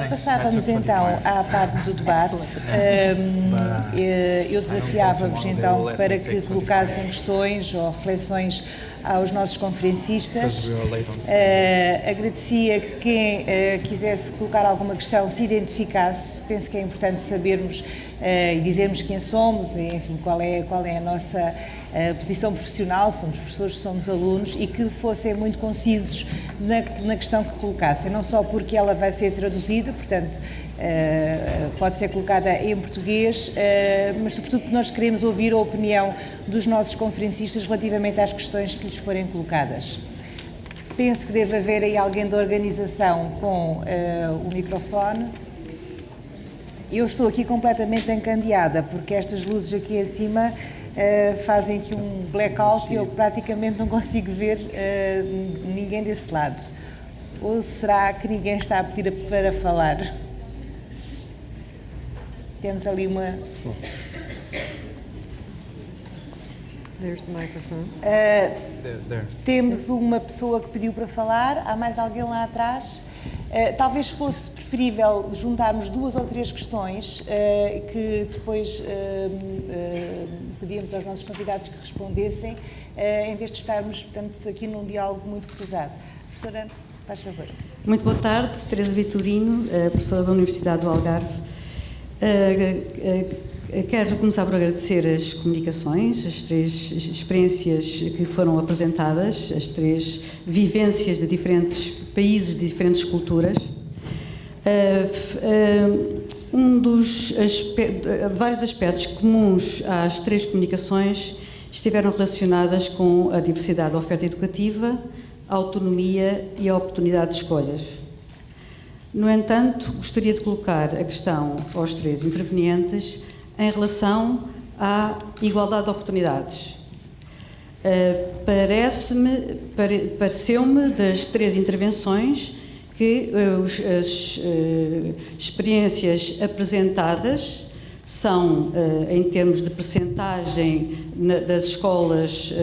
Passávamos então à parte do debate. Eu desafiava-vos então para que colocassem questões ou reflexões aos nossos conferencistas. Agradecia que quem quisesse colocar alguma questão se identificasse. Penso que é importante sabermos e dizermos quem somos, e, enfim, qual é a nossa posição profissional, somos professores, somos alunos, e que fossem muito concisos na questão que colocassem, não só porque ela vai ser traduzida, portanto, pode ser colocada em português, mas sobretudo porque nós queremos ouvir a opinião dos nossos conferencistas relativamente às questões que lhes forem colocadas. Penso que deve haver aí alguém da organização com o microfone. Eu estou aqui completamente encandeada, porque estas luzes aqui em cima fazem aqui um blackout e eu praticamente não consigo ver ninguém desse lado. Ou será que ninguém está a pedir para falar? Temos ali uma... There's the microphone. There. Temos uma pessoa que pediu para falar. Há mais alguém lá atrás? Talvez fosse preferível juntarmos 2 ou 3 questões que depois pedíamos aos nossos convidados que respondessem, em vez de estarmos, portanto, aqui num diálogo muito cruzado. Professora, faz favor. Muito boa tarde, Teresa Vitorino, professora da Universidade do Algarve. Quero começar por agradecer as comunicações, as 3 experiências que foram apresentadas, as 3 vivências de diferentes países, de diferentes culturas. Vários aspectos comuns às 3 comunicações estiveram relacionadas com a diversidade da oferta educativa, a autonomia e a oportunidade de escolhas. No entanto, gostaria de colocar a questão aos 3 intervenientes em relação à igualdade de oportunidades. Pareceu-me das 3 intervenções que as experiências apresentadas são, em termos de percentagem das escolas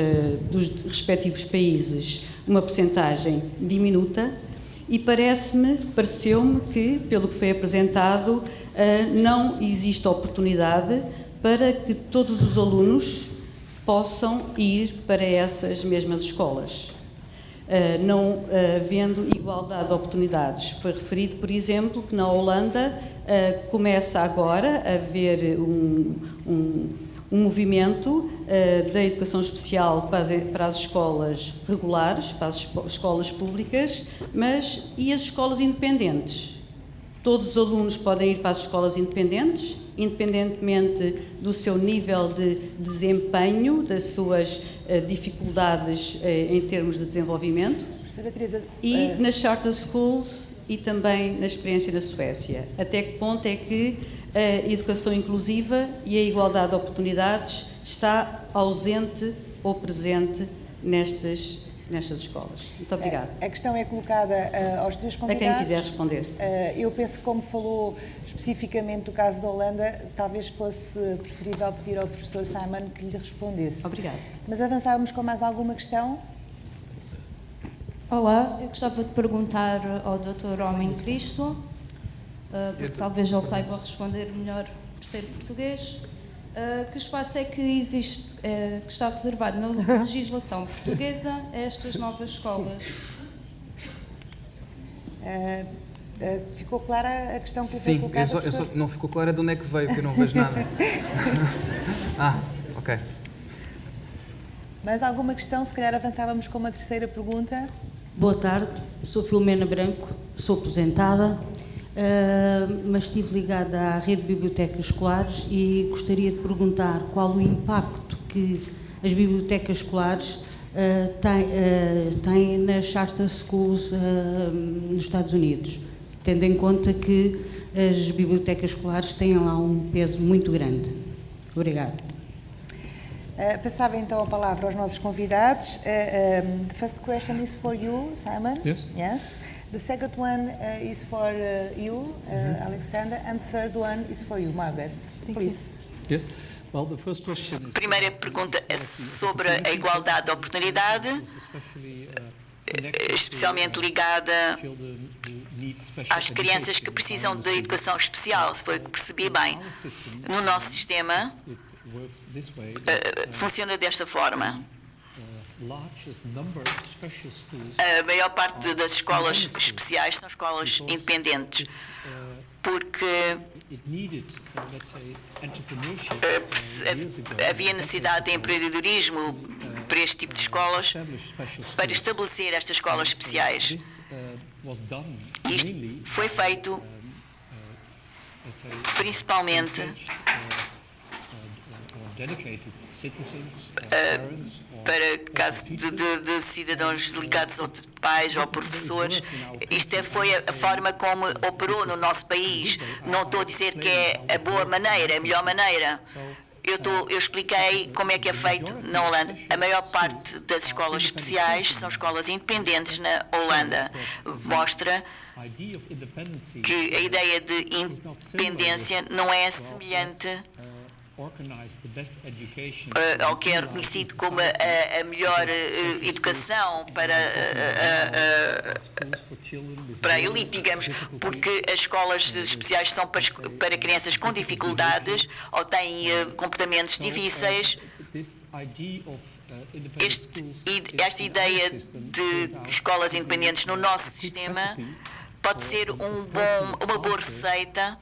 dos respectivos países, uma percentagem diminuta, e pareceu-me que, pelo que foi apresentado, não existe oportunidade para que todos os alunos possam ir para essas mesmas escolas, não havendo igualdade de oportunidades. Foi referido, por exemplo, que na Holanda começa agora a haver um movimento da educação especial para as escolas regulares, para as escolas públicas, mas e as escolas independentes? Todos os alunos podem ir para as escolas independentes, independentemente do seu nível de desempenho, das suas dificuldades em termos de desenvolvimento. Professora Teresa, e nas charter schools e também na experiência na Suécia. Até que ponto é que a educação inclusiva e a igualdade de oportunidades está ausente ou presente nestas escolas? Muito obrigada. A questão é colocada aos 3 convidados. A quem quiser responder. Eu penso que, como falou especificamente do caso da Holanda, talvez fosse preferível pedir ao professor Simon que lhe respondesse. Obrigada. Mas avançávamos com mais alguma questão? Olá, eu gostava de perguntar ao Dr. Homem Cristo, porque talvez ele saiba responder melhor por ser português, que espaço é que existe, que está reservado na legislação portuguesa a estas novas escolas? Ficou clara a questão que Sim, foi colocada? não ficou clara de onde é que veio, porque eu não vejo nada. Ok. Mais alguma questão? Se calhar avançávamos com uma terceira pergunta. Boa tarde, sou Filomena Branco, sou aposentada, mas estive ligada à rede de bibliotecas escolares e gostaria de perguntar qual o impacto que as bibliotecas escolares têm nas charter schools nos Estados Unidos, tendo em conta que as bibliotecas escolares têm lá um peso muito grande. Obrigada. Passava então a palavra aos nossos convidados. The first question is for you, Simon. Yes. Yes. The second one is for you, Alexander, and the third one is for you, Margaret. Please. Yes. Well, the first question is, Primeira pergunta é sobre a igualdade de oportunidade, especialmente ligada às crianças que precisam de educação especial, se foi o que percebi bem. No nosso sistema, funciona desta forma. A maior parte das escolas especiais são escolas independentes, porque havia necessidade de empreendedorismo para este tipo de escolas, para estabelecer estas escolas especiais. Isto foi feito principalmente para casos de cidadãos ligados ou de pais ou professores. Isto foi a forma como operou no nosso país. Não estou a dizer que é a boa maneira, a melhor maneira. Eu expliquei como é que é feito na Holanda. A maior parte das escolas especiais são escolas independentes na Holanda. Mostra que a ideia de independência não é semelhante ao que é reconhecido como a melhor educação para a elite, digamos, porque as escolas especiais são para crianças com dificuldades ou têm comportamentos difíceis. Esta ideia de escolas independentes no nosso sistema pode ser uma boa receita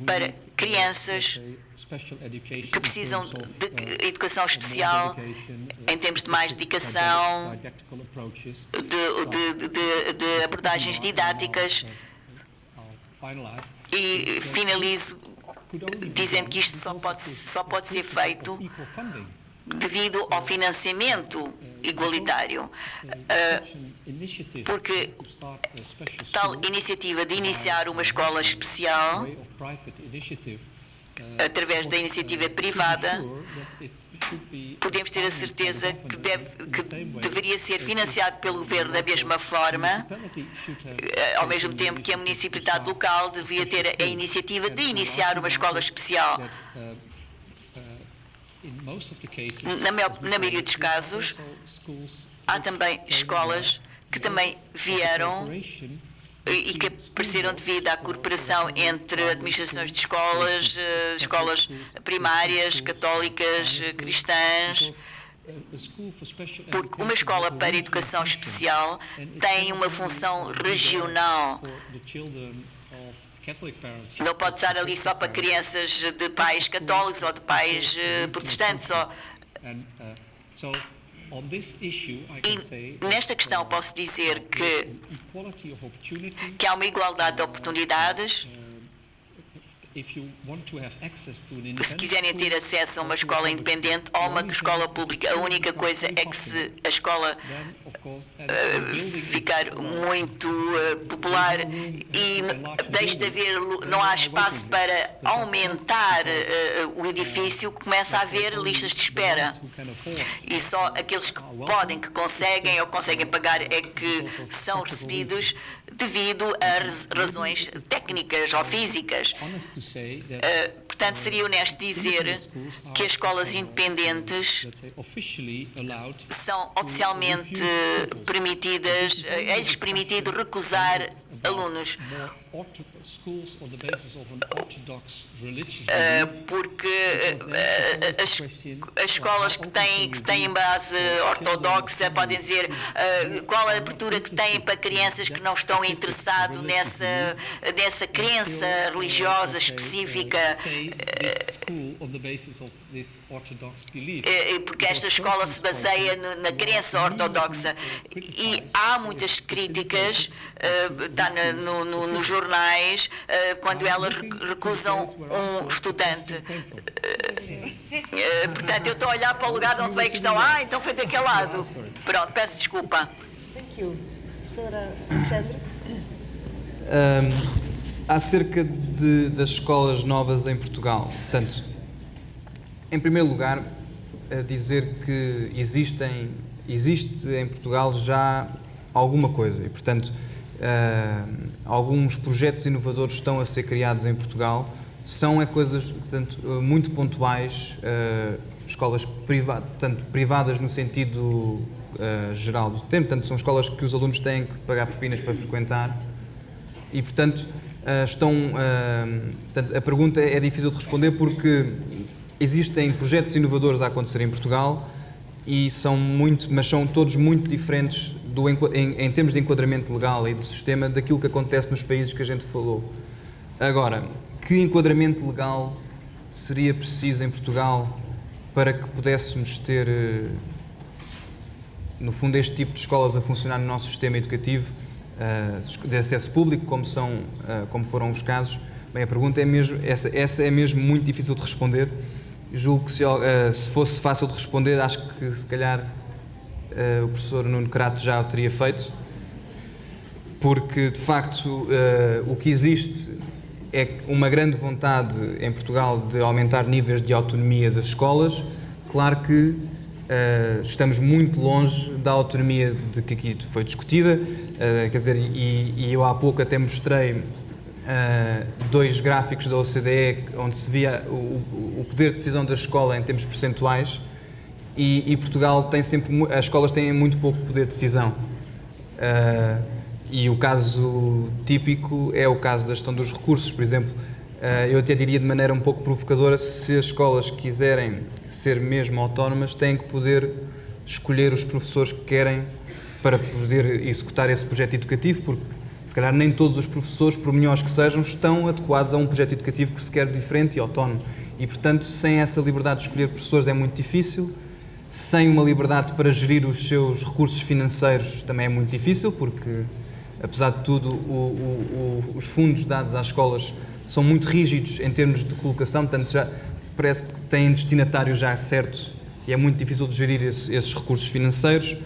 para crianças que precisam de educação especial em termos de mais dedicação, de abordagens didáticas. E finalizo dizendo que isto só pode ser feito devido ao financiamento igualitário, porque tal iniciativa de iniciar uma escola especial através da iniciativa privada, podemos ter a certeza que deveria ser financiado pelo governo da mesma forma, ao mesmo tempo que a municipalidade local devia ter a iniciativa de iniciar uma escola especial. Na maioria dos casos, há também escolas que também vieram e que apareceram devido à cooperação entre administrações de escolas, escolas primárias, católicas, cristãs, porque uma escola para educação especial tem uma função regional. Não pode estar ali só para crianças de pais católicos ou de pais protestantes. E nesta questão posso dizer que há uma igualdade de oportunidades. Se quiserem ter acesso a uma escola independente ou uma escola pública, a única coisa é que se a escola ficar muito popular e deixe de haver, não há espaço para aumentar o edifício, começa a haver listas de espera. E só aqueles que podem, que conseguem ou conseguem pagar é que são recebidos devido a razões técnicas ou físicas. Portanto, seria honesto dizer que as escolas independentes são oficialmente permitidas, é-lhes permitido recusar alunos, porque as escolas que têm base ortodoxa podem dizer qual a abertura que têm para crianças que não estão interessadas nessa crença religiosa específica, porque esta escola se baseia na crença ortodoxa. E há muitas críticas, está nos jornais, quando elas recusam um estudante. Portanto, eu estou a olhar para o lugar de onde veio a questão. Então foi daquele lado. Pronto, peço desculpa. Thank you. Professora Alexandre? Acerca das escolas novas em Portugal, portanto, em primeiro lugar, dizer que existe em Portugal já alguma coisa e, portanto, alguns projetos inovadores estão a ser criados em Portugal, são coisas, portanto, muito pontuais, escolas privadas no sentido geral do termo, portanto, são escolas que os alunos têm que pagar propinas para frequentar, E, portanto, portanto, a pergunta é difícil de responder porque existem projetos inovadores a acontecer em Portugal mas são todos muito diferentes em termos de enquadramento legal e de sistema daquilo que acontece nos países que a gente falou. Agora, que enquadramento legal seria preciso em Portugal para que pudéssemos ter, no fundo, este tipo de escolas a funcionar no nosso sistema educativo de acesso público, como foram os casos? Bem, a pergunta é mesmo, essa é mesmo muito difícil de responder. Julgo que se fosse fácil de responder, acho que se calhar o professor Nuno Crato já o teria feito, porque de facto o que existe é uma grande vontade em Portugal de aumentar níveis de autonomia das escolas. Claro que estamos muito longe da autonomia de que aqui foi discutida, quer dizer, e eu há pouco até mostrei dois gráficos da OCDE onde se via o poder de decisão da escola em termos percentuais e Portugal tem sempre, as escolas têm muito pouco poder de decisão. E o caso típico é o caso da gestão dos recursos. Por exemplo, eu até diria de maneira um pouco provocadora, se as escolas quiserem ser mesmo autónomas, têm que poder escolher os professores que querem para poder executar esse projeto educativo, porque se calhar nem todos os professores, por melhores que sejam, estão adequados a um projeto educativo que se quer diferente e autónomo. E, portanto, sem essa liberdade de escolher professores é muito difícil. Sem uma liberdade para gerir os seus recursos financeiros também é muito difícil, porque, apesar de tudo, os fundos dados às escolas são muito rígidos em termos de colocação, portanto, já parece que têm destinatário já certo e é muito difícil de gerir esses recursos financeiros.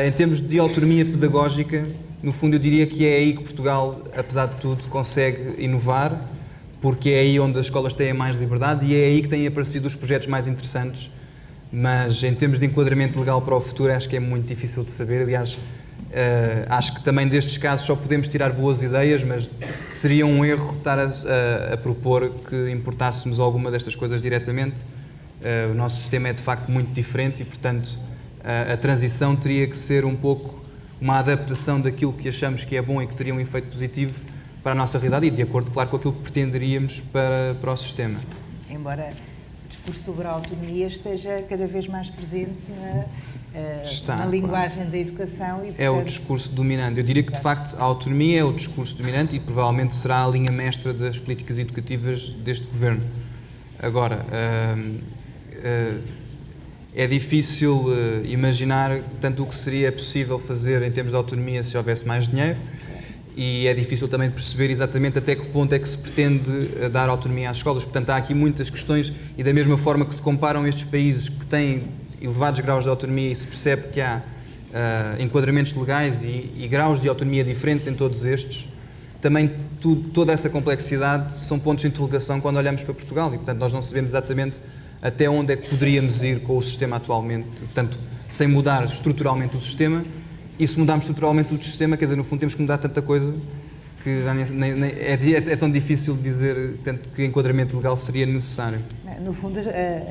Em termos de autonomia pedagógica, no fundo eu diria que é aí que Portugal, apesar de tudo, consegue inovar, porque é aí onde as escolas têm mais liberdade e é aí que têm aparecido os projetos mais interessantes. Mas em termos de enquadramento legal para o futuro, acho que é muito difícil de saber. Aliás, acho que também destes casos só podemos tirar boas ideias, mas seria um erro estar a propor que importássemos alguma destas coisas diretamente. O nosso sistema é de facto muito diferente e, portanto, a transição teria que ser um pouco uma adaptação daquilo que achamos que é bom e que teria um efeito positivo para a nossa realidade e de acordo, claro, com aquilo que pretenderíamos para o sistema. Embora o discurso sobre a autonomia esteja cada vez mais presente na linguagem da educação. E, portanto, é o discurso dominante. Eu diria que, de facto, a autonomia é o discurso dominante e provavelmente será a linha mestra das políticas educativas deste governo. Agora, é difícil imaginar tanto o que seria possível fazer em termos de autonomia se houvesse mais dinheiro e é difícil também perceber exatamente até que ponto é que se pretende dar autonomia às escolas. Portanto, há aqui muitas questões e da mesma forma que se comparam estes países que têm elevados graus de autonomia e se percebe que há enquadramentos legais e graus de autonomia diferentes em todos estes, também toda essa complexidade são pontos de interrogação quando olhamos para Portugal e, portanto, nós não sabemos exatamente até onde é que poderíamos ir com o sistema atualmente, portanto, sem mudar estruturalmente o sistema. E se mudarmos estruturalmente o sistema, quer dizer, no fundo temos que mudar tanta coisa que já é tão difícil dizer tanto que enquadramento legal seria necessário. No fundo,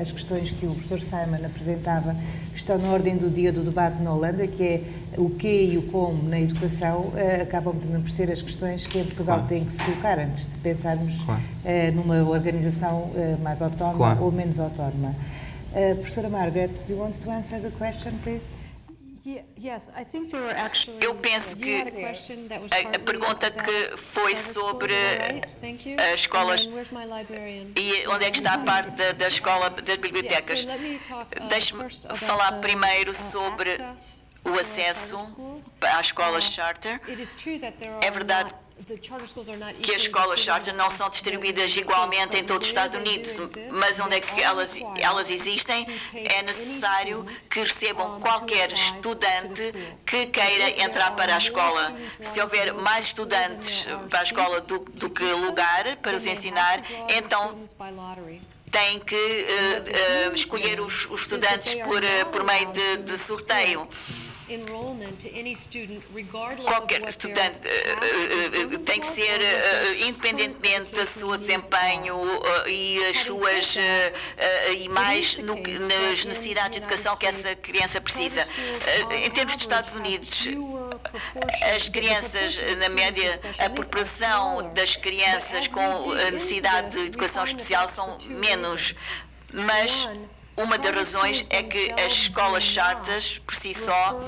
as questões que o professor Simon apresentava estão na ordem do dia do debate na Holanda, que é o quê e o como na educação, acabam também por ser as questões que em Portugal têm que se colocar antes de pensarmos numa organização mais autónoma ou menos autónoma. Professora Margaret, do you want to answer the question, please? Eu penso que a pergunta que foi sobre as escolas e onde é que está a parte da escola das bibliotecas. Deixe-me falar primeiro sobre o acesso às escolas charter. É verdade que as escolas charter não são distribuídas igualmente em todo os Estados Unidos, mas onde é que elas existem, é necessário que recebam qualquer estudante que queira entrar para a escola. Se houver mais estudantes para a escola do que lugar para os ensinar, então têm que escolher os estudantes por meio de sorteio. Qualquer estudante tem que ser, independentemente do seu desempenho e as suas e mais nas necessidades de educação que essa criança precisa. Em termos dos Estados Unidos, as crianças, na média, a proporção das crianças com necessidade de educação especial são menos, mas uma das razões é que as escolas charters, por si só,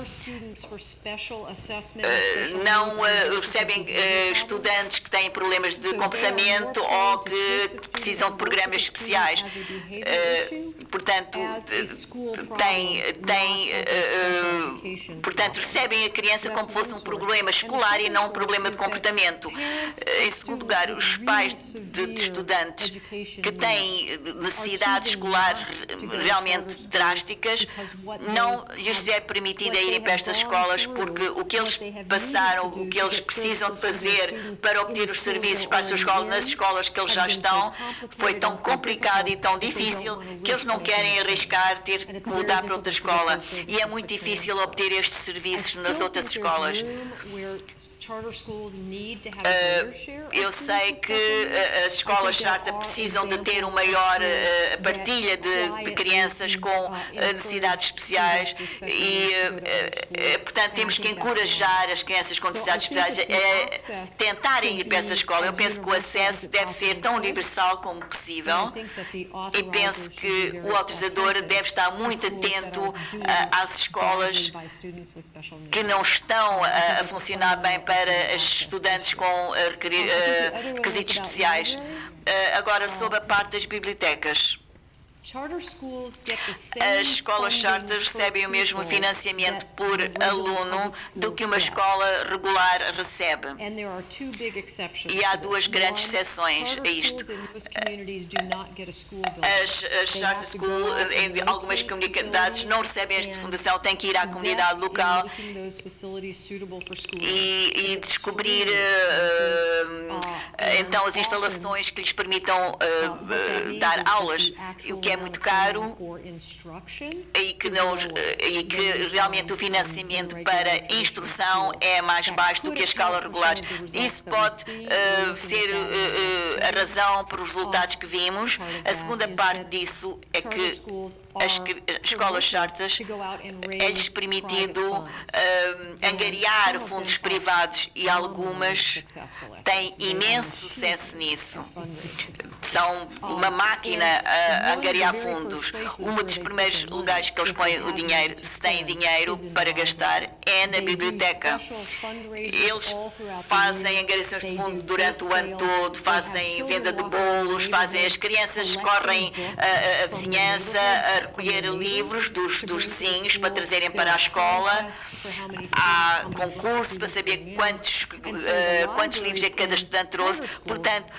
não recebem estudantes que têm problemas de comportamento ou que precisam de programas especiais. Portanto, portanto, recebem a criança como se fosse um problema escolar e não um problema de comportamento. Em segundo lugar, os pais de estudantes que têm necessidades escolares realmente drásticas, não lhes é permitido irem para estas escolas porque o que eles passaram, o que eles precisam de fazer para obter os serviços para a sua escola, nas escolas que eles já estão, foi tão complicado e tão difícil que eles não querem arriscar ter que mudar para outra escola. E é muito difícil obter estes serviços nas outras escolas. Eu sei que as escolas charter precisam de ter uma maior partilha de crianças com necessidades especiais e, portanto, temos que encorajar as crianças com necessidades especiais a tentarem ir para essa escola. Eu penso que o acesso deve ser tão universal como possível e penso que o autorizador deve estar muito atento às escolas que não estão a funcionar bem para os estudantes com requisitos especiais. Agora, sobre a parte das bibliotecas. As escolas charter recebem o mesmo financiamento por aluno do que uma escola regular recebe. E há duas grandes exceções a isto. As charter schools, em algumas comunidades, não recebem esta fundação, têm que ir à comunidade local e descobrir então as instalações que lhes permitam dar aulas, o que é muito caro e que realmente o financiamento para instrução é mais baixo do que a escola regular. Isso pode ser a razão para os resultados que vimos. A segunda parte disso é que as escolas charters é-lhes permitido angariar fundos privados e algumas têm imenso sucesso nisso. São uma máquina a angariar fundos. Um dos primeiros lugares que eles põem o dinheiro, se têm dinheiro para gastar, é na biblioteca. Eles fazem angariações de fundo durante o ano todo, fazem venda de bolos, as crianças correm a vizinhança a recolher livros dos vizinhos para trazerem para a escola. Há concurso para saber quantos livros é que cada estudante trouxe. Portanto,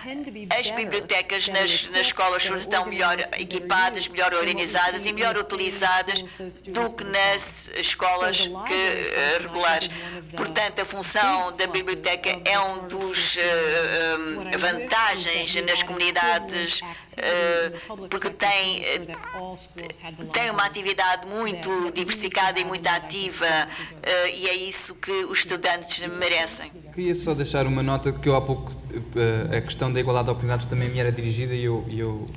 as bibliotecas nas escolas estão melhor equipadas, melhor organizadas e melhor utilizadas do que nas escolas regulares. Portanto, a função da biblioteca é um dos vantagens nas comunidades porque tem uma atividade muito diversificada e muito ativa e é isso que os estudantes merecem. Queria só deixar uma nota que eu há pouco, a questão da igualdade de oportunidades também me era dirigida e eu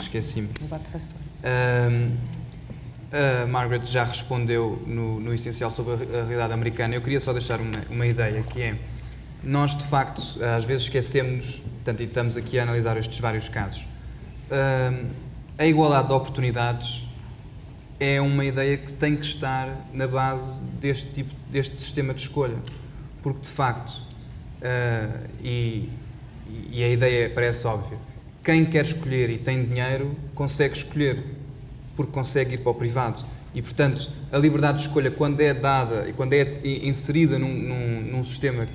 esqueci-me. A Margaret já respondeu no essencial sobre a realidade americana. Eu queria só deixar uma ideia, que é, nós de facto às vezes esquecemos, portanto, e estamos aqui a analisar estes vários casos. A igualdade de oportunidades é uma ideia que tem que estar na base deste sistema de escolha, porque de facto, e a ideia parece óbvia, quem quer escolher e tem dinheiro consegue escolher, porque consegue ir para o privado. E, portanto, a liberdade de escolha, quando é dada e quando é inserida num sistema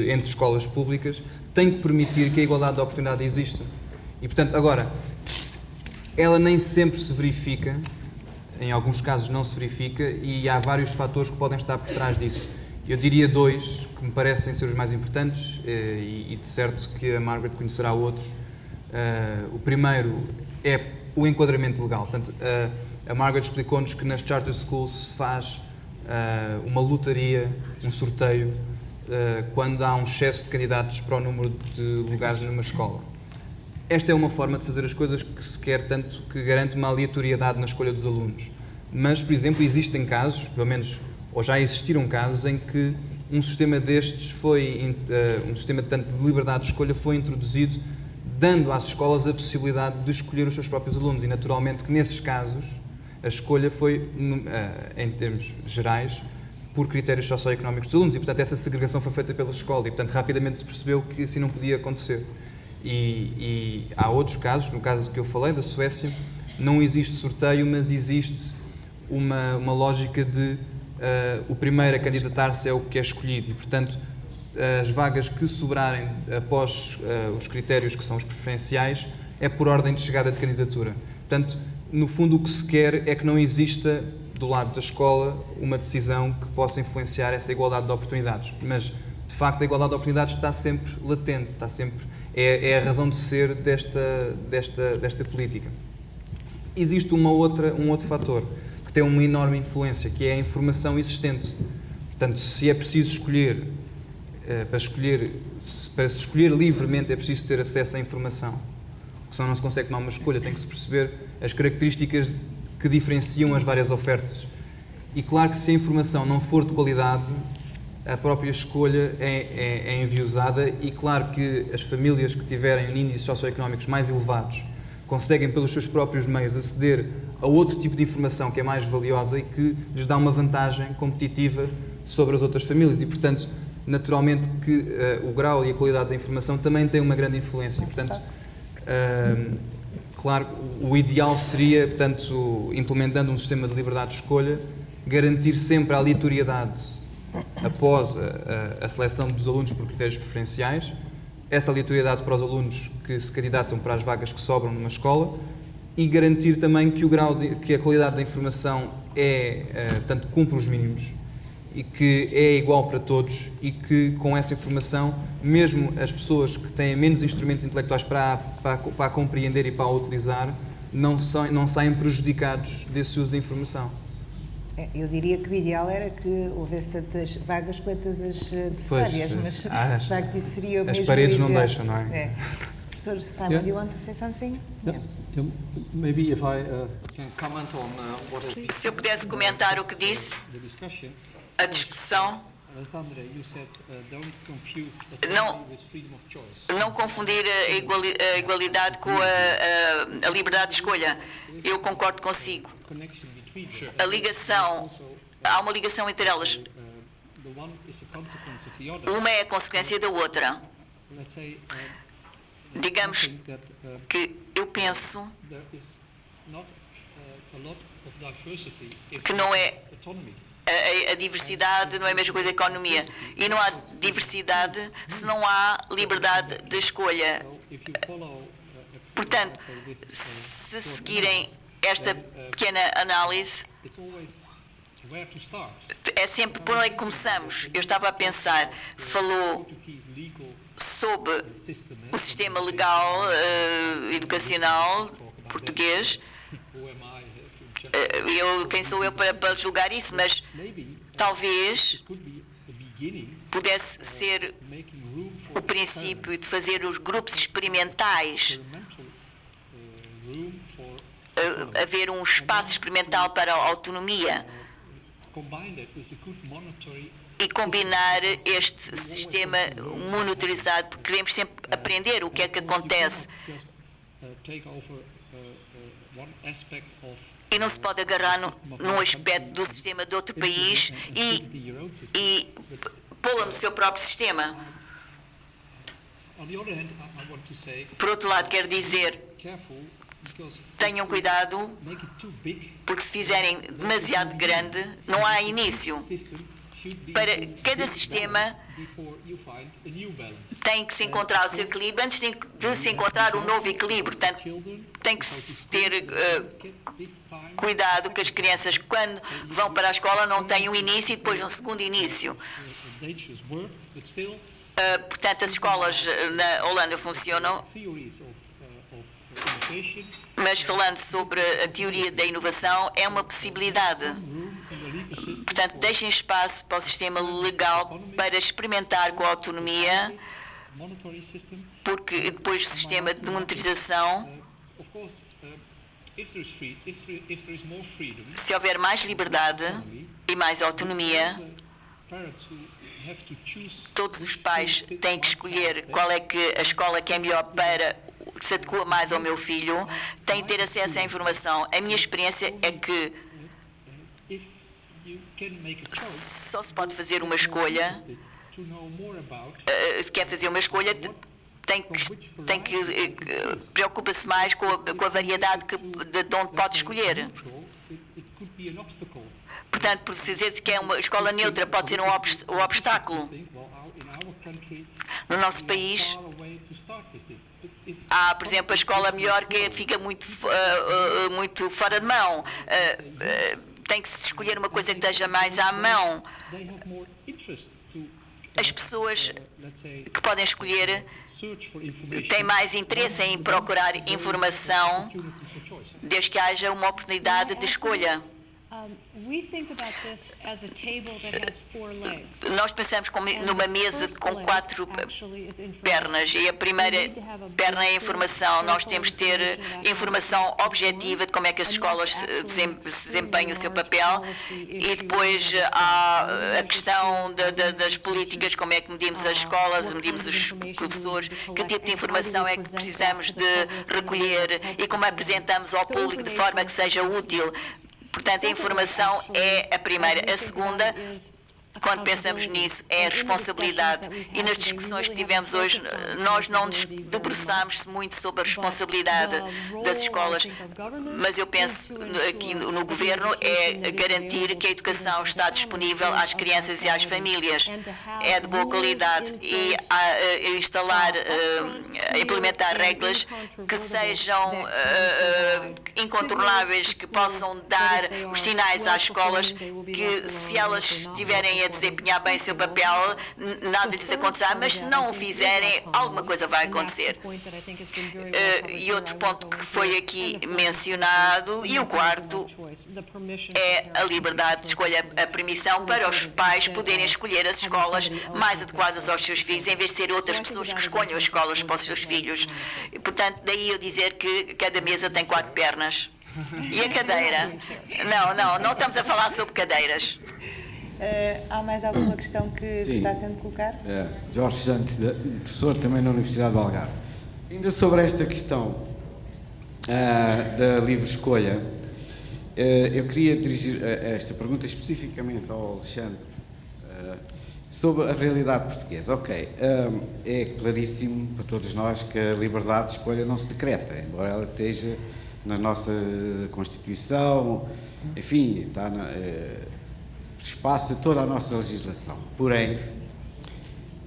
entre escolas públicas, tem que permitir que a igualdade de oportunidade exista. E, portanto, agora, ela nem sempre se verifica, em alguns casos não se verifica, e há vários fatores que podem estar por trás disso. Eu diria dois que me parecem ser os mais importantes, e de certo que a Margaret conhecerá outros. O primeiro é o enquadramento legal. Portanto, a Margaret explicou-nos que nas charter schools se faz uma lotaria, um sorteio, quando há um excesso de candidatos para o número de lugares numa escola. Esta é uma forma de fazer as coisas que se quer tanto que garante uma aleatoriedade na escolha dos alunos. Mas, por exemplo, existem casos, pelo menos, ou já existiram casos, em que um sistema destes um sistema tanto de liberdade de escolha foi introduzido, dando às escolas a possibilidade de escolher os seus próprios alunos, e naturalmente que nesses casos a escolha foi, em termos gerais, por critérios socioeconómicos dos alunos, e portanto essa segregação foi feita pela escola, e portanto rapidamente se percebeu que assim não podia acontecer. E há outros casos, no caso que eu falei, da Suécia, não existe sorteio, mas existe uma lógica de o primeiro a candidatar-se é o que é escolhido, e portanto as vagas que sobrarem após os critérios que são os preferenciais é por ordem de chegada de candidatura. Portanto, no fundo o que se quer é que não exista do lado da escola uma decisão que possa influenciar essa igualdade de oportunidades, mas de facto a igualdade de oportunidades está sempre latente, está sempre, é a razão de ser desta política. Existe um outro fator que tem uma enorme influência, que é a informação existente. Portanto, se é preciso escolher, para se escolher livremente é preciso ter acesso à informação, porque senão não se consegue tomar uma escolha, tem que se perceber as características que diferenciam as várias ofertas. E claro que se a informação não for de qualidade, a própria escolha é enviosada, e claro que as famílias que tiverem índices socioeconómicos mais elevados conseguem pelos seus próprios meios aceder a outro tipo de informação que é mais valiosa e que lhes dá uma vantagem competitiva sobre as outras famílias, e portanto naturalmente que o grau e a qualidade da informação também tem uma grande influência. Portanto, claro, o ideal seria, portanto, implementando um sistema de liberdade de escolha, garantir sempre a aleatoriedade após a seleção dos alunos por critérios preferenciais, essa aleatoriedade para os alunos que se candidatam para as vagas que sobram numa escola, e garantir também que que a qualidade da informação portanto, cumpre os mínimos e que é igual para todos, e que com essa informação, mesmo as pessoas que têm menos instrumentos intelectuais para a compreender e para a utilizar, não saem prejudicados desse uso da informação. Eu diria que o ideal era que houvesse tantas vagas quantas as necessárias, mas de facto isso seria o mesmo. As paredes não ideal. deixam, não é? Professor Simon, do you want to say something? Maybe if I can comment on what has been Se eu pudesse comentar o que disse, the discussion. a discussão, Alexandra, you said don't confuse Não. autonomy with freedom of choice. não confundir a igualdade com a liberdade de escolha. Eu concordo consigo. Connection between them. A ligação, há uma ligação entre elas. The one is a consequence of the other. Uma é a consequência da outra. Let's say Digamos think that que eu penso there is not a lot of diversity if que não é autonomy. a diversidade não é a mesma coisa que a economia. E não há diversidade se não há liberdade de escolha. So if you follow Portanto, se seguirem esta pequena análise, it's always where to start. é sempre por onde é que começamos. Eu estava a pensar, falou Portuguese legal sobre system. o sistema legal, educacional português. Who am I to judge? Quem sou eu para julgar isso? Mas Maybe talvez could be a beginning pudesse ser making room for o princípio de fazer os grupos experimentais, experimental room for haver um espaço experimental para a autonomia combine that with a good monetary e combinar este sistema monitorizado, porque queremos sempre aprender o que é que acontece. just take over one aspect of E não se pode agarrar num aspecto do sistema de outro país your own system. e pô-la no seu próprio sistema. On the other hand, I want to say Por outro lado, quero dizer, careful because tenham cuidado, make it too big porque se fizerem demasiado grande, não há início. system should be Para in cada good sistema balance before you find a new balance. tem que se encontrar o seu equilíbrio antes de se encontrar um novo equilíbrio. Portanto, Children, tem que se ter get this time cuidado que as crianças, quando vão para a escola, não têm um início e depois um segundo início. a dangerous work, but still Portanto, as escolas na Holanda funcionam, theories of innovation, mas falando sobre a teoria da inovação, é uma possibilidade. room in the legal system Portanto, deixem espaço para o sistema legal para experimentar com a autonomia, monetary system. porque depois o sistema de monitorização, Of course, if there is more freedom, se houver mais liberdade e mais autonomia, Todos os pais têm que escolher qual é que a escola que é melhor para que se adequa mais ao meu filho, têm que ter acesso à informação. A minha experiência é que só se pode fazer uma escolha. Se quer fazer uma escolha, tem que preocupa-se mais com a variedade de onde pode escolher. Portanto, por se dizer que é uma escola neutra, pode ser um obstáculo. No nosso país, há, por exemplo, a escola melhor que fica muito fora de mão. Tem que se escolher uma coisa que esteja mais à mão. As pessoas que podem escolher têm mais interesse em procurar informação desde que haja uma oportunidade de escolha. Nós pensamos numa mesa com 4 pernas e a primeira perna é a informação. Nós temos de ter informação objetiva de como é que as escolas desempenham o seu papel e depois há a questão das políticas, como é que medimos as escolas, medimos os professores, que tipo de informação é que precisamos de recolher e como apresentamos ao público de forma que seja útil. Portanto, a informação é a primeira. A segunda, quando pensamos nisso, é a responsabilidade. E nas discussões que tivemos hoje, nós não nos debruçámos muito sobre a responsabilidade das escolas, mas eu penso aqui no Governo é garantir que a educação está disponível às crianças e às famílias. É de boa qualidade e implementar regras que sejam incontornáveis, que possam dar os sinais às escolas que se elas estiverem a desempenhar bem o seu papel, nada lhes acontecerá, mas se não o fizerem, alguma coisa vai acontecer. E outro ponto que foi aqui mencionado, e o quarto, é a liberdade de escolha, a permissão para os pais poderem escolher as escolas mais adequadas aos seus filhos, em vez de ser outras pessoas que escolham as escolas para os seus filhos. E, portanto, daí eu dizer que cada mesa tem 4 pernas. E a cadeira? Não estamos a falar sobre cadeiras. Há mais alguma questão que está sendo colocada? Jorge Santos, professor também na Universidade do Algarve. Ainda sobre esta questão da livre escolha, eu queria dirigir esta pergunta especificamente ao Alexandre sobre a realidade portuguesa. É claríssimo para todos nós que a liberdade de escolha não se decreta, embora ela esteja na nossa Constituição, enfim, espaça toda a nossa legislação. Porém,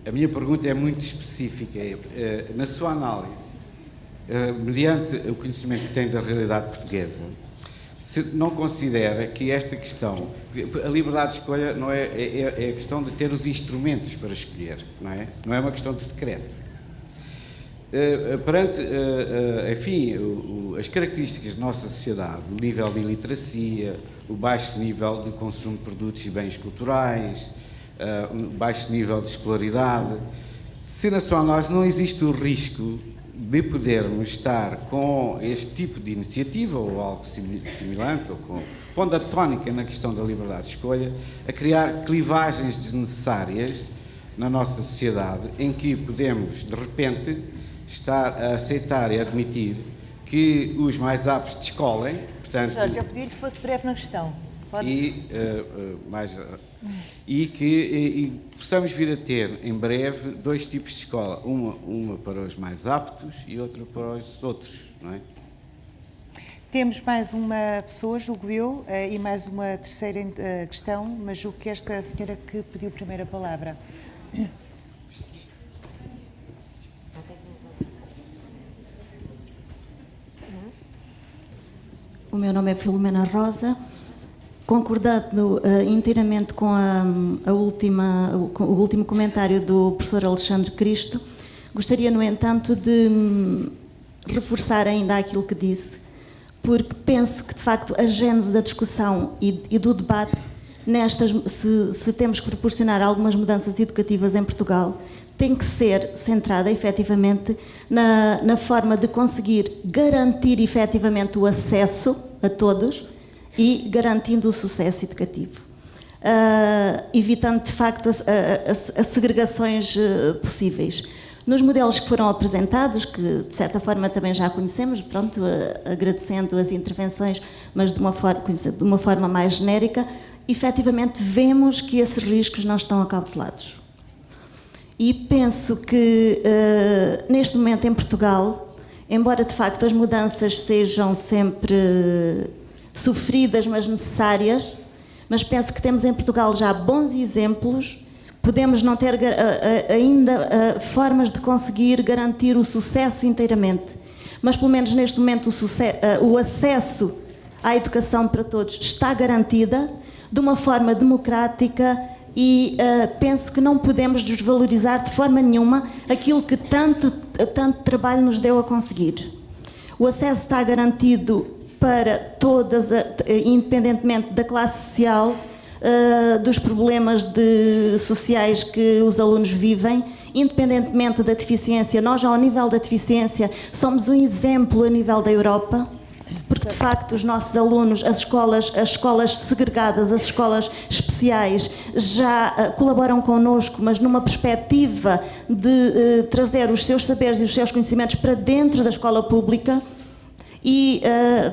a minha pergunta é muito específica. Na sua análise, mediante o conhecimento que tem da realidade portuguesa, se não considera que esta questão, a liberdade de escolha não é a questão de ter os instrumentos para escolher, não é? Não é uma questão de decreto. Perante, enfim, as características da nossa sociedade, o nível de iliteracia, o baixo nível de consumo de produtos e bens culturais, o baixo nível de escolaridade, se na sua análise não existe o risco de podermos estar com este tipo de iniciativa ou algo semelhante, ou pondo a tónica na questão da liberdade de escolha, a criar clivagens desnecessárias na nossa sociedade, em que podemos, de repente, estar a aceitar e a admitir que os mais aptos descolem, portanto... Jorge, eu pedi-lhe que fosse breve na questão. E possamos vir a ter, em breve, 2 tipos de escola. Uma para os mais aptos e outra para os outros, não é? Temos mais uma pessoa, julgo eu, e mais uma terceira questão, mas julgo que esta senhora que pediu primeiro a palavra. O meu nome é Filomena Rosa. Concordando inteiramente com o último comentário do professor Alexandre Cristo, gostaria, no entanto, de reforçar ainda aquilo que disse, porque penso que, de facto, a gênese da discussão e do debate, se temos que proporcionar algumas mudanças educativas em Portugal, tem que ser centrada, efetivamente, na forma de conseguir garantir, efetivamente, o acesso a todos e garantindo o sucesso educativo. evitando de facto as segregações possíveis. Nos modelos que foram apresentados, que de certa forma também já conhecemos, pronto, agradecendo as intervenções, mas de uma forma mais genérica, efetivamente vemos que esses riscos não estão acautelados. E penso que neste momento em Portugal, embora de facto as mudanças sejam sempre sofridas, mas necessárias, mas penso que temos em Portugal já bons exemplos. Podemos não ter ainda formas de conseguir garantir o sucesso inteiramente, mas pelo menos neste momento o acesso à educação para todos está garantida de uma forma democrática e penso que não podemos desvalorizar de forma nenhuma aquilo que tanto trabalho nos deu a conseguir. O acesso está garantido para todas, independentemente da classe social, dos problemas sociais que os alunos vivem, independentemente da deficiência. Nós, ao nível da deficiência, somos um exemplo a nível da Europa, porque de facto os nossos alunos, as escolas segregadas, as escolas especiais, já colaboram connosco, mas numa perspectiva de trazer os seus saberes e os seus conhecimentos para dentro da escola pública e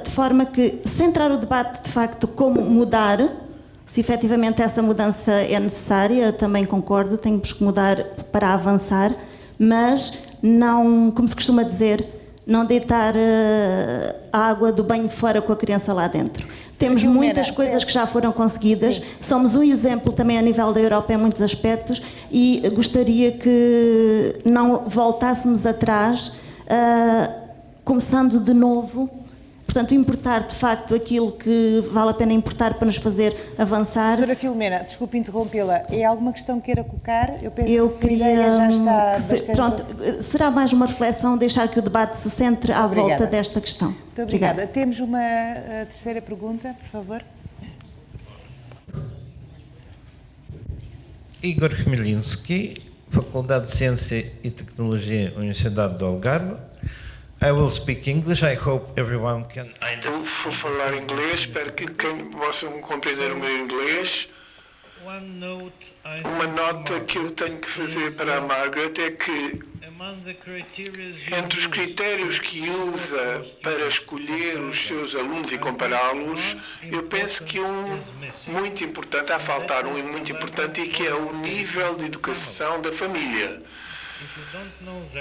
de forma que centrar o debate de facto como mudar. Se efetivamente essa mudança é necessária, também concordo, temos que mudar para avançar, mas não, como se costuma dizer, não deitar a água do banho fora com a criança lá dentro. Temos muitas coisas que já foram conseguidas, sim. Somos um exemplo também a nível da Europa em muitos aspectos e gostaria que não voltássemos atrás, começando de novo. Portanto, importar de facto aquilo que vale a pena importar para nos fazer avançar. Professora Filomena, desculpe interrompê-la, é alguma questão que queira colocar? Eu penso que a sua ideia já está bastante... Pronto, será mais uma reflexão, deixar que o debate se centre à volta desta questão. Muito obrigada. Temos uma terceira pergunta, por favor. Igor Chmielinski, Faculdade de Ciência e Tecnologia, Universidade do Algarve. I will speak English. I hope everyone can understand. Vou falar inglês, espero que possam compreender o meu inglês. Uma nota que eu tenho que fazer para a Margaret é que entre os critérios que usa para escolher os seus alunos e compará-los, eu penso que muito importante, há faltar muito importante, e que é o nível de educação da família.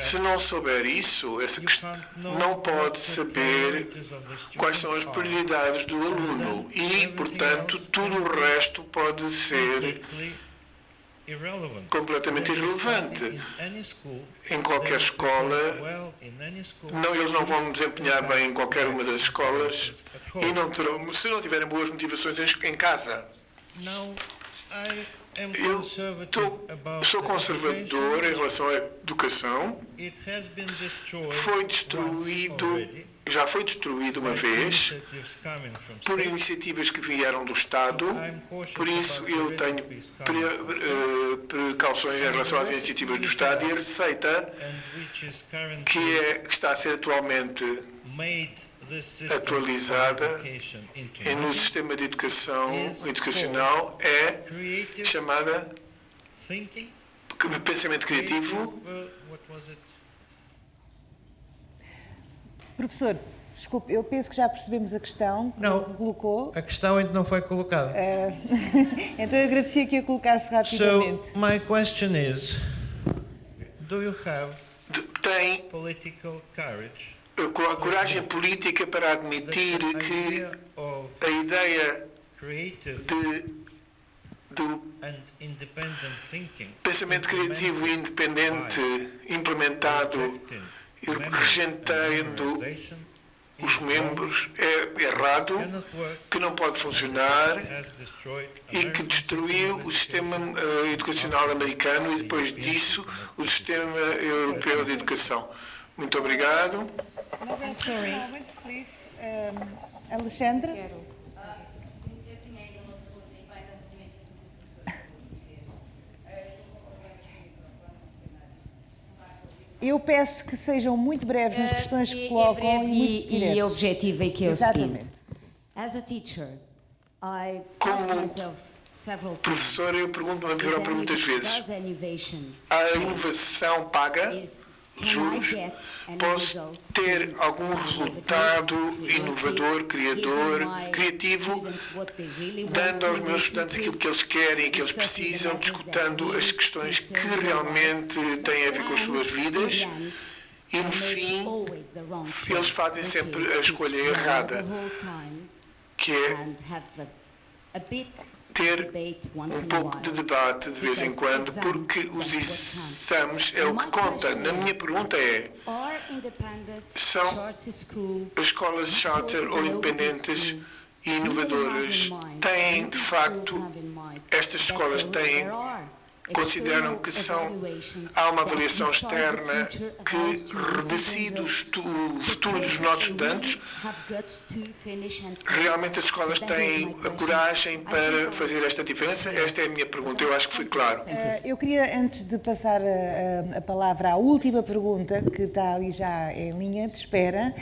Se não souber isso, não pode saber quais são as prioridades do aluno e, portanto, tudo o resto pode ser completamente irrelevante. Em qualquer escola, eles não vão desempenhar bem em qualquer uma das escolas e se não tiverem boas motivações em casa. Eu sou conservador em relação à educação. Já foi destruído uma vez por iniciativas que vieram do Estado, por isso eu tenho precauções em relação às iniciativas do Estado e a receita que está a ser atualmente atualizada no sistema de educacional é chamada pensamento criativo. Professor, desculpe, eu penso que já percebemos a questão que colocou. A questão ainda não foi colocada. Então eu agradecia que a colocasse rapidamente. So, my question is, do you have political courage? A coragem política para admitir que a ideia do pensamento criativo e independente implementado e regentando os membros é errado, que não pode funcionar e que destruiu o sistema educacional americano e depois disso o sistema europeu de educação. Muito obrigado. Alexandre? Eu peço que sejam muito breves nas questões que colocam e muito diretos. E objetiva, que é o seguinte. As a teacher, I ask myself Professora, eu pergunto-me muitas vezes, a inovação paga juros? Posso ter algum resultado inovador, criativo, dando aos meus estudantes aquilo que eles querem e que eles precisam, discutindo as questões que realmente têm a ver com as suas vidas? E no fim, eles fazem sempre a escolha errada, que é ter um pouco de debate de vez em quando, porque os exames é o que conta. Na minha pergunta são as escolas charter ou independentes e inovadoras, têm, de facto, estas escolas consideram que há uma avaliação externa que decide o futuro dos nossos estudantes. Realmente as escolas têm a coragem para fazer esta diferença? Esta é a minha pergunta, eu acho que fui claro. Eu queria, antes de passar a palavra à última pergunta, que está ali já em linha de espera,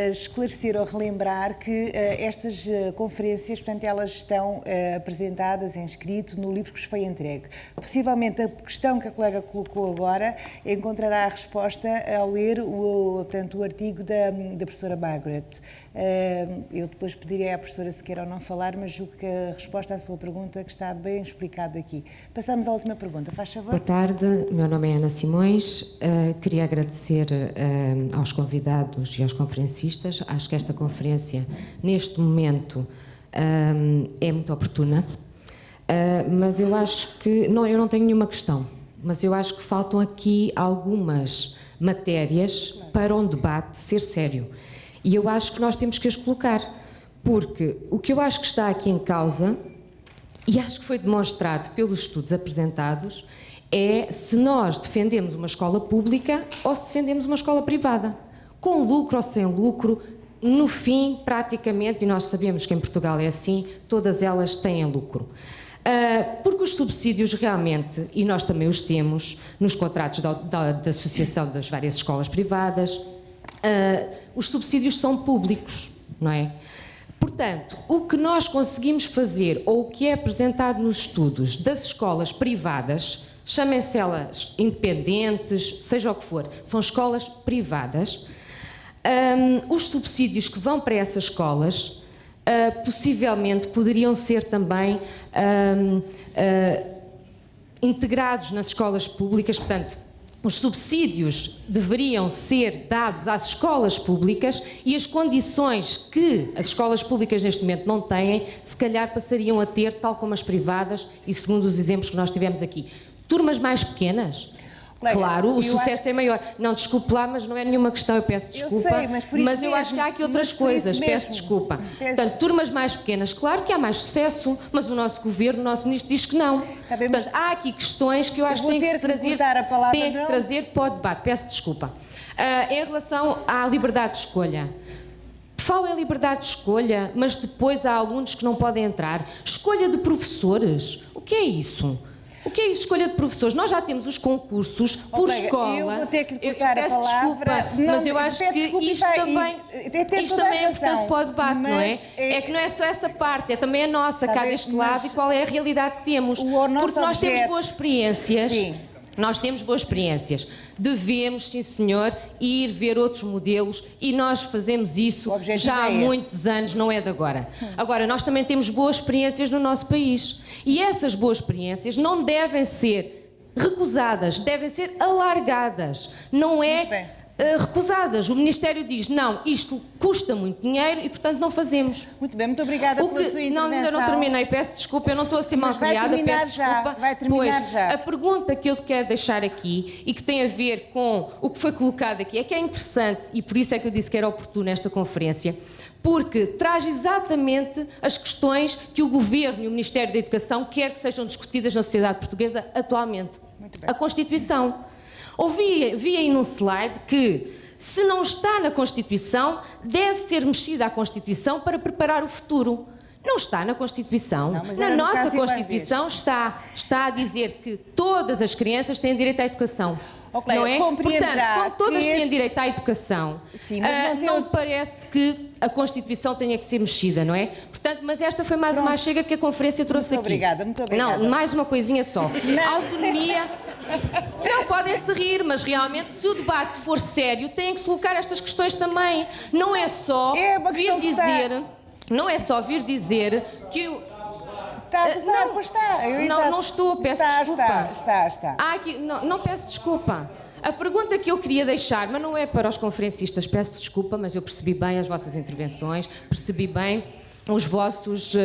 esclarecer ou relembrar que estas conferências, portanto, elas estão apresentadas em escrito no livro que vos foi entregue. Possivelmente a questão que a colega colocou agora encontrará a resposta ao ler o artigo da professora Margaret. Eu depois pedirei à professora se quer ou não falar, mas julgo que a resposta à sua pergunta que está bem explicado aqui. Passamos à última pergunta, faz favor. Boa tarde, meu nome é Ana Simões. Queria agradecer aos convidados e aos conferencistas. Acho que esta conferência, neste momento, é muito oportuna. Mas eu acho que... eu não tenho nenhuma questão, mas eu acho que faltam aqui algumas matérias para um debate ser sério. E eu acho que nós temos que as colocar, porque o que eu acho que está aqui em causa, e acho que foi demonstrado pelos estudos apresentados, é se nós defendemos uma escola pública ou se defendemos uma escola privada. Com lucro ou sem lucro, no fim, praticamente, e nós sabemos que em Portugal é assim, todas elas têm lucro. Porque os subsídios realmente, e nós também os temos nos contratos da Associação das várias escolas privadas, os subsídios são públicos, não é? Portanto, o que nós conseguimos fazer, ou o que é apresentado nos estudos das escolas privadas, chamem-se elas independentes, seja o que for, são escolas privadas, os subsídios que vão para essas escolas possivelmente poderiam ser também integrados nas escolas públicas. Portanto, os subsídios deveriam ser dados às escolas públicas e as condições que as escolas públicas neste momento não têm, se calhar passariam a ter, tal como as privadas, e segundo os exemplos que nós tivemos aqui. Turmas mais pequenas? Colega, claro, o sucesso é maior. Não, desculpe lá, mas não é nenhuma questão, eu peço desculpa. Eu sei, mas por isso mas eu acho que há aqui outras coisas, peço desculpa. Portanto, turmas mais pequenas, claro que há mais sucesso, mas o nosso governo, o nosso ministro diz que não. Portanto, há aqui questões que eu acho que têm que se trazer para o debate. Peço desculpa. Em relação à liberdade de escolha. Fala em liberdade de escolha, mas depois há alunos que não podem entrar. Escolha de professores. O que é isso? O que é isso, escolha de professores? Nós já temos os concursos por escola. Eu vou ter que lhe cortar a palavra. Desculpa, mas eu acho que isto também é importante para o debate, não é? É que não é só essa parte, é também a nossa, cá deste lado, e qual é a realidade que temos. Porque nós temos boas experiências. Sim. Nós temos boas experiências. Devemos, sim senhor, ir ver outros modelos e nós fazemos isso já há muitos anos, não é de agora. Agora, nós também temos boas experiências no nosso país e essas boas experiências não devem ser recusadas, devem ser alargadas. Não é recusadas. O Ministério diz, não, isto custa muito dinheiro e, portanto, não fazemos. Muito bem, muito obrigada pela sua intervenção. Não, ainda não terminei, peço desculpa, eu não estou a ser mal criada, peço desculpa. Vai terminar já. A pergunta que eu quero deixar aqui e que tem a ver com o que foi colocado aqui é que é interessante, e por isso é que eu disse que era oportuno esta conferência, porque traz exatamente as questões que o Governo e o Ministério da Educação quer que sejam discutidas na sociedade portuguesa atualmente. A Constituição. Vi aí num slide que, se não está na Constituição, deve ser mexida a Constituição para preparar o futuro. Não está na Constituição. Na nossa Constituição está a dizer que todas as crianças têm direito à educação. Claro, não é? Portanto, compreenderá como todas que têm direito à educação, Sim, mas não me parece que a Constituição tenha que ser mexida, não é? Portanto, mas esta foi mais uma chega que a conferência trouxe Muito aqui. obrigada, muito obrigada. Não, mais uma coisinha só. A autonomia... Não, podem se rir, mas realmente, se o debate for sério, têm que se colocar estas questões também. Não é só vir dizer... Não é só vir dizer que o... Está a gozar, pois está. Não estou, peço desculpa. Está. Há aqui, não peço desculpa. A pergunta que eu queria deixar, mas não é para os conferencistas, peço desculpa, mas eu percebi bem as vossas intervenções, percebi bem os vossos...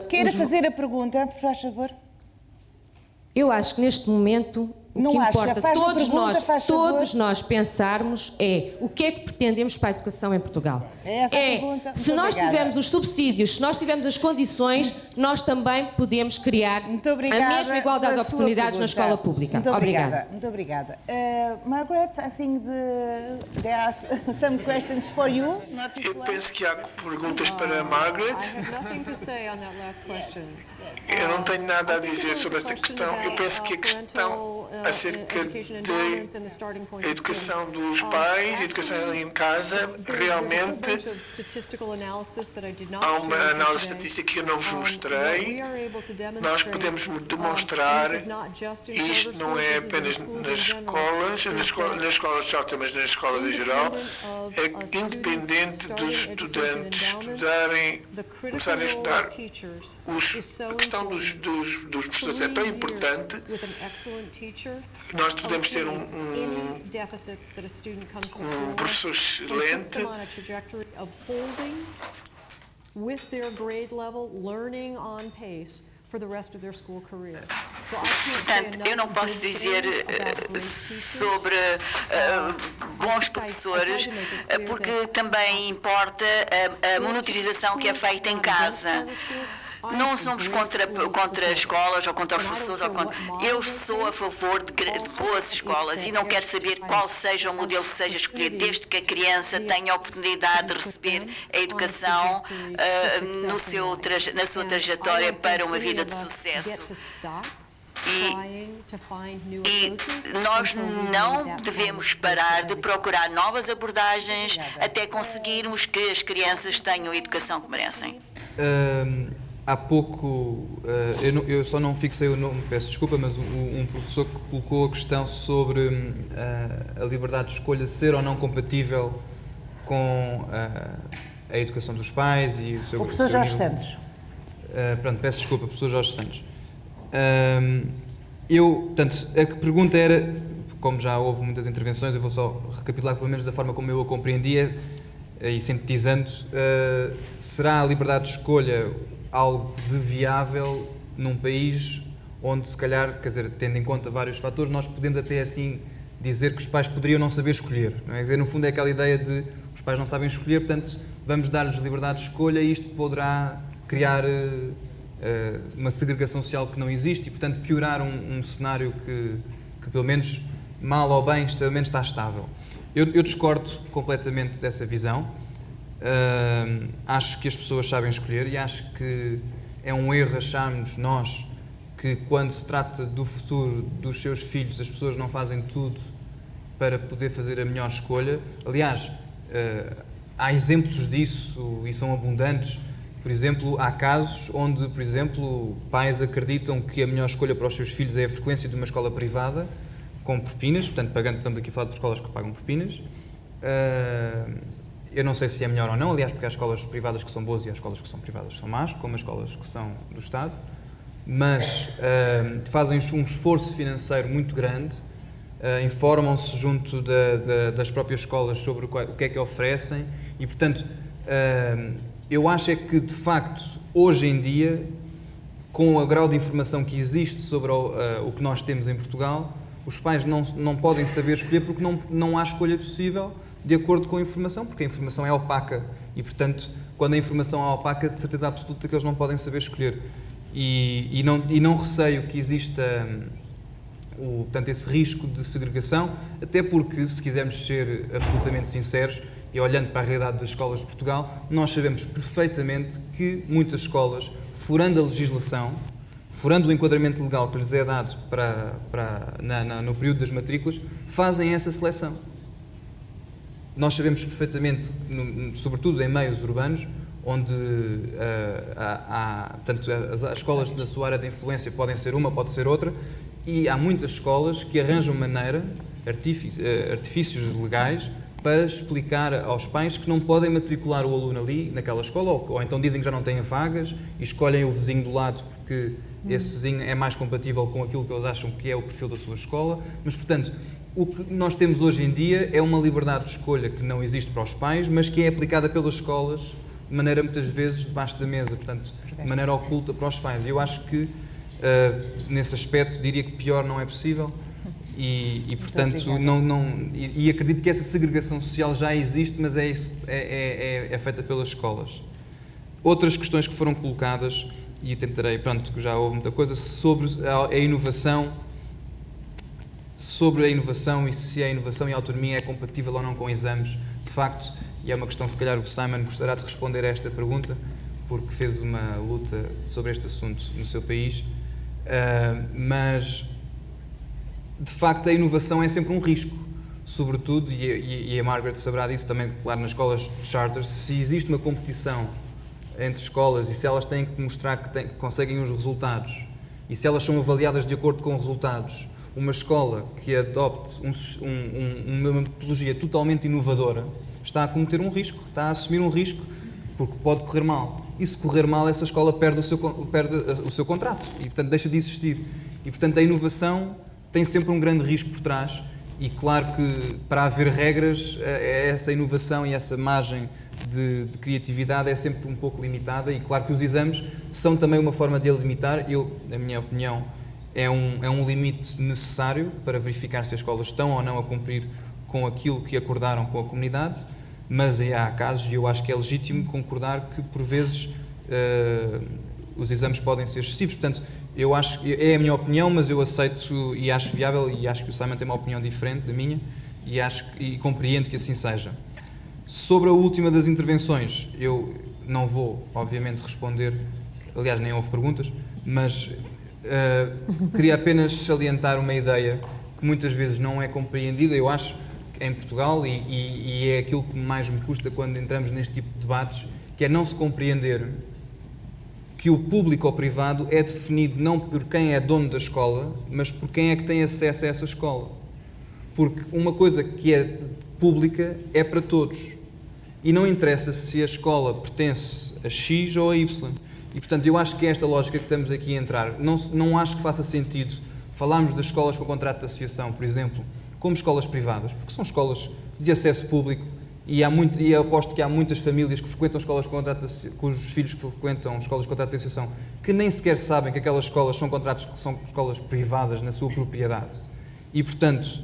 Queira fazer a pergunta, por favor? Eu acho que neste momento o que importa todos nós pensarmos é o que é que pretendemos para a educação em Portugal. Se nós tivermos os subsídios, se nós tivermos as condições, nós também podemos criar a mesma igualdade de oportunidades na escola pública. Obrigada. Muito obrigada. Margaret, I think there are some questions for you. Eu penso que há perguntas para a Margaret. Eu não tenho nada a dizer sobre esta questão. Eu penso que a questão acerca da educação dos pais, educação em casa, realmente há uma análise estatística que eu não vos mostrei. Nós podemos demonstrar, e isto não é apenas nas escolas de Chota, mas nas escolas em geral, é independente dos estudantes começarem a estudar. A questão dos professores é tão importante que nós podemos ter um professor excelente with their grade level, learning on pace for the rest of their school career. Portanto, eu não posso dizer sobre bons professores, porque também importa a monitorização que é feita em casa. Não somos contra escolas ou contra os professores. Eu sou a favor de boas escolas e não quero saber qual seja o modelo que seja escolhido, desde que a criança tenha a oportunidade de receber a educação na sua trajetória para uma vida de sucesso. E nós não devemos parar de procurar novas abordagens até conseguirmos que as crianças tenham a educação que merecem. Há pouco, eu só não fixei o nome, peço desculpa, mas um professor que colocou a questão sobre a liberdade de escolha ser ou não compatível com a educação dos pais e o seu... O professor Jorge Santos. Pronto, peço desculpa, professor Jorge Santos. Portanto, a pergunta era, como já houve muitas intervenções, eu vou só recapitular pelo menos da forma como eu a compreendia e sintetizando, será a liberdade de escolha algo de viável num país onde, se calhar, quer dizer, tendo em conta vários fatores, nós podemos até assim dizer que os pais poderiam não saber escolher, não é? Quer dizer, no fundo é aquela ideia de os pais não sabem escolher, portanto vamos dar-lhes liberdade de escolha e isto poderá criar uma segregação social que não existe e, portanto, piorar um cenário que pelo menos, mal ou bem, pelo menos está estável. Eu discordo completamente dessa visão. Acho que as pessoas sabem escolher e acho que é um erro acharmos nós que quando se trata do futuro dos seus filhos as pessoas não fazem tudo para poder fazer a melhor escolha. Aliás, há exemplos disso e são abundantes. Por exemplo, há casos onde, por exemplo, pais acreditam que a melhor escolha para os seus filhos é a frequência de uma escola privada com propinas, portanto, estamos aqui a falar de escolas que pagam propinas. Eu não sei se é melhor ou não, aliás, porque há escolas privadas que são boas e há escolas que são privadas que são más, como as escolas que são do Estado, mas fazem um esforço financeiro muito grande, informam-se junto das próprias escolas sobre o que é que oferecem e, portanto, eu acho é que, de facto, hoje em dia, com o grau de informação que existe sobre o que nós temos em Portugal, os pais não podem saber escolher porque não há escolha possível de acordo com a informação, porque a informação é opaca e, portanto, quando a informação é opaca, de certeza absoluta que eles não podem saber escolher. E não receio que exista portanto, esse risco de segregação, até porque, se quisermos ser absolutamente sinceros, e olhando para a realidade das escolas de Portugal, nós sabemos perfeitamente que muitas escolas, furando a legislação, furando o enquadramento legal que lhes é dado no período das matrículas, fazem essa seleção. Nós sabemos perfeitamente, sobretudo em meios urbanos, onde portanto, as escolas na sua área de influência podem ser uma, pode ser outra, e há muitas escolas que arranjam maneira, artifícios legais, para explicar aos pais que não podem matricular o aluno ali, naquela escola, ou então dizem que já não têm vagas e escolhem o vizinho do lado porque esse vizinho é mais compatível com aquilo que eles acham que é o perfil da sua escola. Mas, portanto, o que nós temos hoje em dia é uma liberdade de escolha que não existe para os pais, mas que é aplicada pelas escolas de maneira, muitas vezes, debaixo da mesa, portanto, de maneira oculta para os pais. E eu acho que, nesse aspecto, diria que pior não é possível. E portanto, e acredito que essa segregação social já existe, mas é feita pelas escolas. Outras questões que foram colocadas, e tentarei, pronto, que já houve muita coisa, sobre a inovação e se a inovação e a autonomia é compatível ou não com exames. De facto, e é uma questão, se calhar o Simon gostará de responder a esta pergunta, porque fez uma luta sobre este assunto no seu país, mas de facto a inovação é sempre um risco, sobretudo, e a Margaret saberá disso também, claro, nas escolas de charters, se existe uma competição entre escolas e se elas têm que mostrar que conseguem os resultados e se elas são avaliadas de acordo com os resultados, uma escola que adopte uma metodologia totalmente inovadora está a cometer um risco, está a assumir um risco, porque pode correr mal. E se correr mal, essa escola perde o seu contrato e, portanto, deixa de existir. E, portanto, a inovação tem sempre um grande risco por trás e, claro que, para haver regras, essa inovação e essa margem de criatividade é sempre um pouco limitada e, claro que os exames são também uma forma de a limitar. Na minha opinião, é um limite necessário para verificar se as escolas estão ou não a cumprir com aquilo que acordaram com a comunidade, mas há casos, e eu acho que é legítimo concordar que, por vezes, os exames podem ser excessivos. Portanto, eu acho, é a minha opinião, mas eu aceito e acho viável, e acho que o Simon tem uma opinião diferente da minha, e compreendo que assim seja. Sobre a última das intervenções, eu não vou, obviamente, responder, aliás, nem houve perguntas, mas queria apenas salientar uma ideia que muitas vezes não é compreendida, eu acho, em Portugal, e é aquilo que mais me custa quando entramos neste tipo de debates, que é não se compreender que o público ou privado é definido não por quem é dono da escola, mas por quem é que tem acesso a essa escola. Porque uma coisa que é pública é para todos. E não interessa se a escola pertence a X ou a Y. E, portanto, eu acho que é esta lógica que estamos aqui a entrar. Não acho que faça sentido falarmos das escolas com contrato de associação, por exemplo, como escolas privadas, porque são escolas de acesso público e aposto que há muitas famílias que frequentam escolas com contrato cujos filhos que frequentam escolas de contrato de associação que nem sequer sabem que aquelas escolas são escolas privadas na sua propriedade. E, portanto,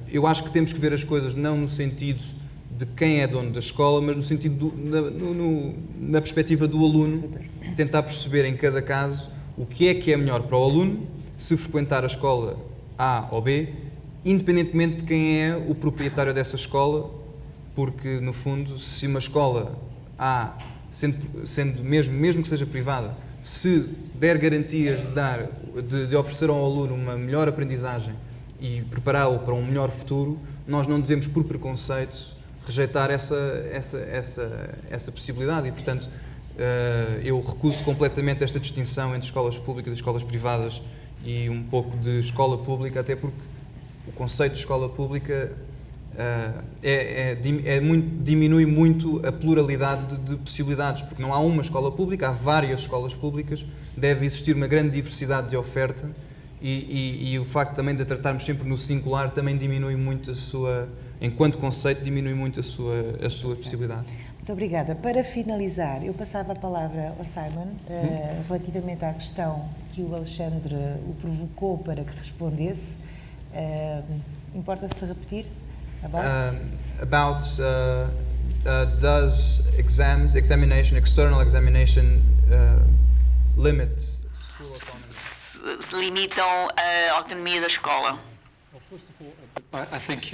eu acho que temos que ver as coisas não no sentido de quem é dono da escola, mas no sentido na perspectiva do aluno, tentar perceber em cada caso o que é melhor para o aluno, se frequentar a escola A ou B, independentemente de quem é o proprietário dessa escola, porque, no fundo, se uma escola A, sendo mesmo que seja privada, se der garantias de oferecer ao aluno uma melhor aprendizagem e prepará-lo para um melhor futuro, nós não devemos, por preconceito, rejeitar essa possibilidade e, portanto, eu recuso completamente esta distinção entre escolas públicas e escolas privadas e um pouco de escola pública, até porque o conceito de escola pública diminui muito a pluralidade de possibilidades, porque não há uma escola pública, há várias escolas públicas, deve existir uma grande diversidade de oferta e o facto também de a tratarmos sempre no singular também diminui muito a sua, enquanto conceito, diminui muito a sua possibilidade. Muito obrigada. Para finalizar, eu passava a palavra ao Simon relativamente à questão que o Alexandre o provocou para que respondesse. Importa-se repetir? Does external examination limit school autonomy? Se limitam a autonomia da escola. I think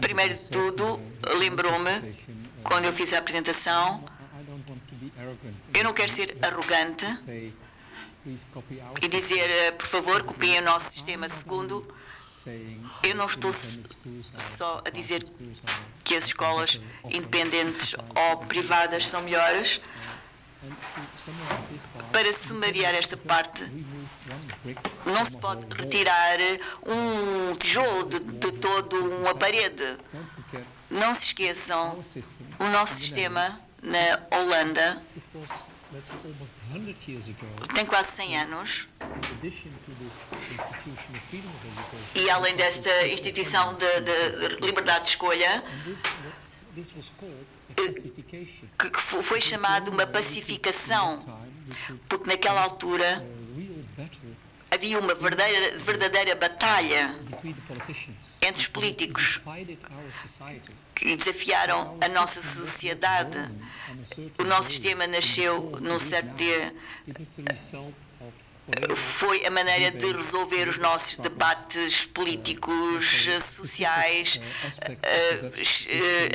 Primeiro de tudo, lembrou-me, quando eu fiz a apresentação, Eu não quero ser arrogante e dizer, por favor, copiem o nosso sistema. Segundo, eu não estou só a dizer que as escolas independentes ou privadas são melhores. Para sumariar esta parte, não se pode retirar um tijolo de toda uma parede. Não se esqueçam, o nosso sistema na Holanda tem quase 100 anos e além desta instituição de liberdade de escolha, que foi chamado uma pacificação, porque naquela altura havia uma verdadeira batalha entre os políticos que desafiaram a nossa sociedade. O nosso sistema nasceu num certo dia. Foi a maneira de resolver os nossos debates políticos, sociais,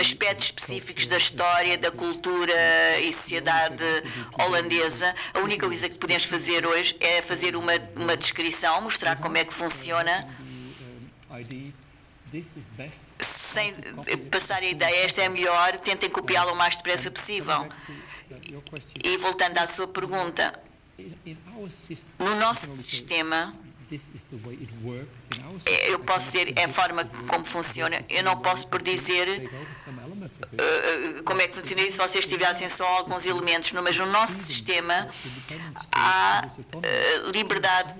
aspectos específicos da história, da cultura e sociedade holandesa. A única coisa que podemos fazer hoje é fazer uma descrição, mostrar como é que funciona, sem passar a ideia, esta é a melhor, tentem copiá-la o mais depressa possível. E voltando à sua pergunta, no nosso sistema, eu posso dizer, é a forma como funciona. Eu não posso por dizer como é que funciona se vocês tivessem só alguns elementos, mas no nosso sistema há liberdade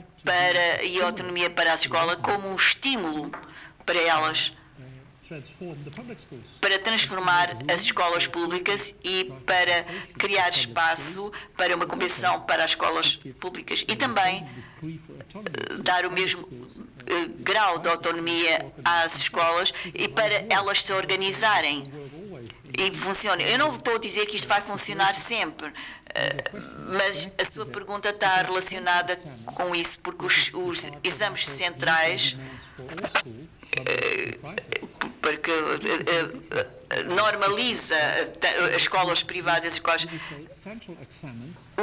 e autonomia para a escola como um estímulo para elas, para transformar as escolas públicas e para criar espaço para uma competição para as escolas públicas e também dar o mesmo grau de autonomia às escolas e para elas se organizarem e funcionem. Eu não estou a dizer que isto vai funcionar sempre, mas a sua pergunta está relacionada com isso, porque os exames centrais porque normaliza as escolas privadas, as escolas.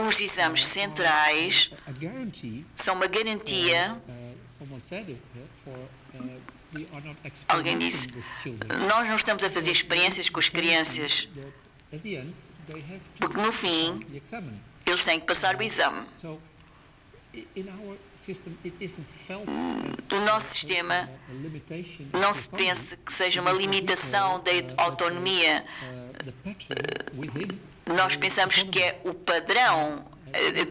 Os exames centrais são uma garantia. Alguém disse, nós não estamos a fazer experiências com as crianças, porque no fim eles têm que passar o exame. Do nosso sistema, não se pensa que seja uma limitação da autonomia. Nós pensamos que é o padrão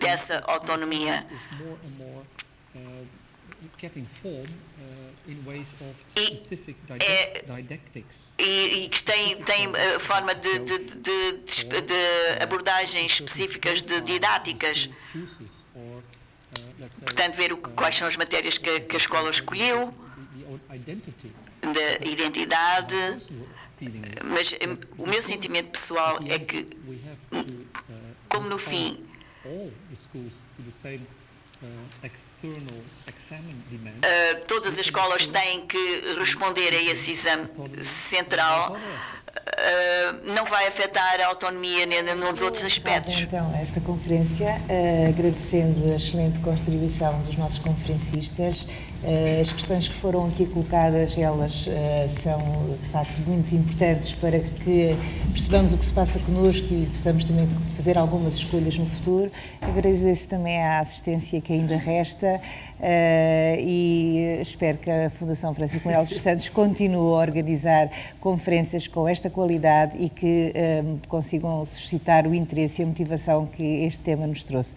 dessa autonomia. E que tem forma de abordagens específicas didáticas. Portanto, ver quais são as matérias que a escola escolheu, da identidade, mas o meu sentimento pessoal é que, como no fim, todas as escolas têm que responder a esse exame central, não vai afetar a autonomia nos outros aspectos. Então, esta conferência, agradecendo a excelente contribuição dos nossos conferencistas, as questões que foram aqui colocadas, elas são de facto muito importantes para que percebamos o que se passa connosco e possamos também fazer algumas escolhas no futuro. Agradeço também a assistência que ainda resta e espero que a Fundação Francisco Manuel dos Santos continue a organizar conferências com esta qualidade e que consigam suscitar o interesse e a motivação que este tema nos trouxe.